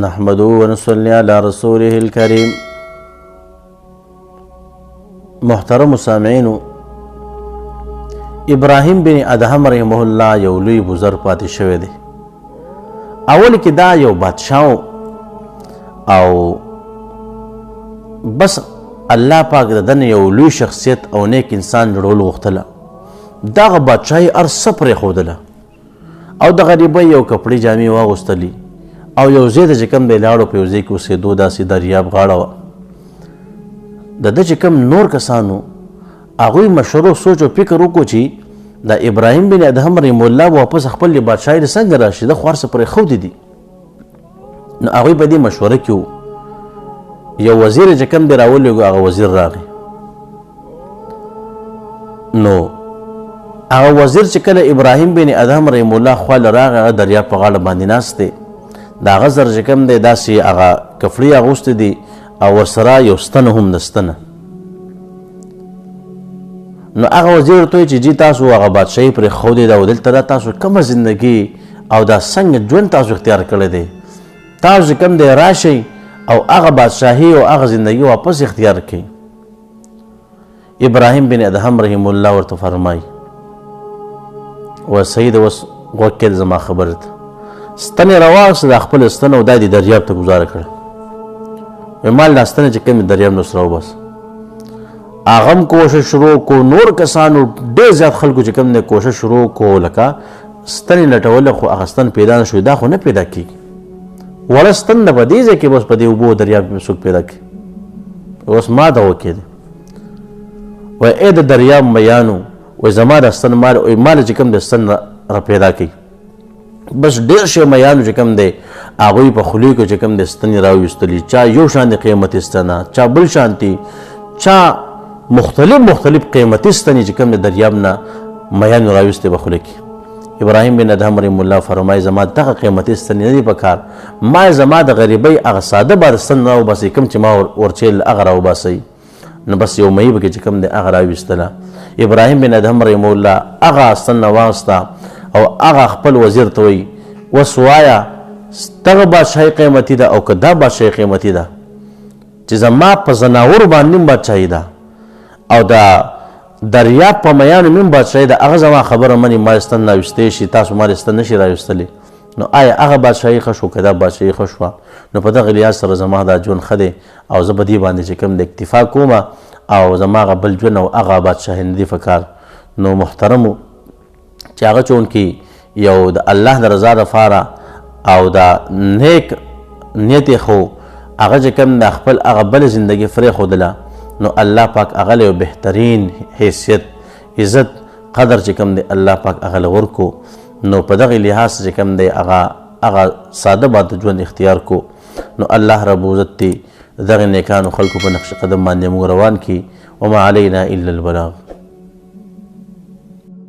نحمده ونصلي على رسوله الكريم. محترم سامعینو، ابراهیم بن ادهم رحمه الله یو لوی بزرگ پاتې شوی دی. اول کې دا یو بادشاه او بس الله پاک د دنه یو لوی شخصیت او نیک انسان جوړول غوښتله. دغه بادشاهي هر څه پرېښودله او د غریبۍ یو کپړې جامې واغوستلې او یو ځای ته چې کوم دی لاړو، په یو ځای کې اوسېدو، داسې دریاب غاړه وه. د ده چې کوم نور کسانو هغوی مشورو سوچ او فکر وکړو چې د ابراهیم بن ادهم رحم الله واپس خپل بادشاهي ته څنګه راشي، ده خو هر څه پرېښودي دي. نو هغوی په دې مشوره کې وو. یو وزیر چې کوم دی راولېږو، هغه وزیر راغی. نو هغه وزیر چې کله ابراهیم بن ادهم رحم الله خواله راغی، هغه دریاب په غاړه باندې ناست دی. د هغه زر چې کوم دی داسې هغه کفړې اغوستې دي او ورسره یو ستنه هم د ستنه. نو هغه وزیر ورته وایي چې جی تاسو هغه بادشاهي پرېښودې ده او دلته دا تاسو کومه زندګي او دا څنګه ژوند تاسو اختیار کړی دی، تاسو چې کوم دی راشئ او هغه بادشاهي او هغه زندګي واپس اختیار کړئ. ابراهیم بن ادهم رحم الله ورته فرمایي و صحیح ده، اوس غوږ کېږده زما خبرې ته. ستنې راواخېسته، د خپله ستنه او دا دې دریاب ته ګزاره کړه. وایي مال دا ستنې چې کوم دریاب نه اوس راوباسه. هغه هم کوشش شروع کو، نور کسانو ډېر زیات خلکو چې کوم دی کوشش شروع کو، لکه ستنې لټوله، خو هغه ستن پیدا نه شوی. دا خو نه پیدا کېږي، وړه ستن ده په دې ځای کې، بس په دې اوبو دریاب کې څوک پیدا کړي. اوس ما ته وکړې. وایي ای د دریاب میانو، وایي زما دا ستن مال چې کوم دی ستن را پیدا کړي. بس ډېر شی میانو چې کوم دی هغوی په خولې کې چې کوم دی ستنې راویستلي، چا یو شانې قیمتي ستنه، چا بل شانتي، چا مختلف قیمتي ستنې چې کوم دی دریاب نه میانو راویستې په خوله کې. ابراهیم بن ادهم رحم الله فرمایي زما دغه قیمتي ستنې نه دي په کار، ما زما د غریبۍ هغه ساده باد ستن راوباسئ، کوم چې ما ورچېل هغه راوباسئ. نو بس یو مهي پکې چې کوم دی هغه راویستله. ابراهیم بن ادهم رحم الله هغه ستن واغسته او هغه خپل وزیر ته وایي اوس وایه دغه بادشاهي قیمتي ده او که دا بادشاهي قیمتي ده چې زما په زناورو باندې هم بادشاهي ده او د دریاب په میانو مې هم بادشاهي ده، هغه زما خبره مني، ما ستن راویستی شي، تاسو ما ستن نشي راویستلی. نو آیا هغه بادشاهي ښه شو که دا بادشاهي ښه شوه؟ نو په دغه لحاظ سره زما دا ژوند ښه دی او زه په دې باندې چې کوم د اکتفا کومه او زما هغه بل ژوند او هغه بادشاهي نه دي په کار. نو محترمو چې هغه چونکې یو د الله د رضا دپاره او د نیک نیت یې خو هغه چې کوم د خپل هغه بله زندګي پرېښودله، نو الله پاک هغه له یو بهترین حیثیت، عزت، قدر چې کوم دی الله پاک هغه له ورکو. نو په دغه لحاظ چې کوم دی هغه ساده باد ژوند اختیار کو. نو الله رب عزت دې دغه نیکانو خلکو په نقش قدم باندې موږ روان کړي. وما علینا الا البلاغ.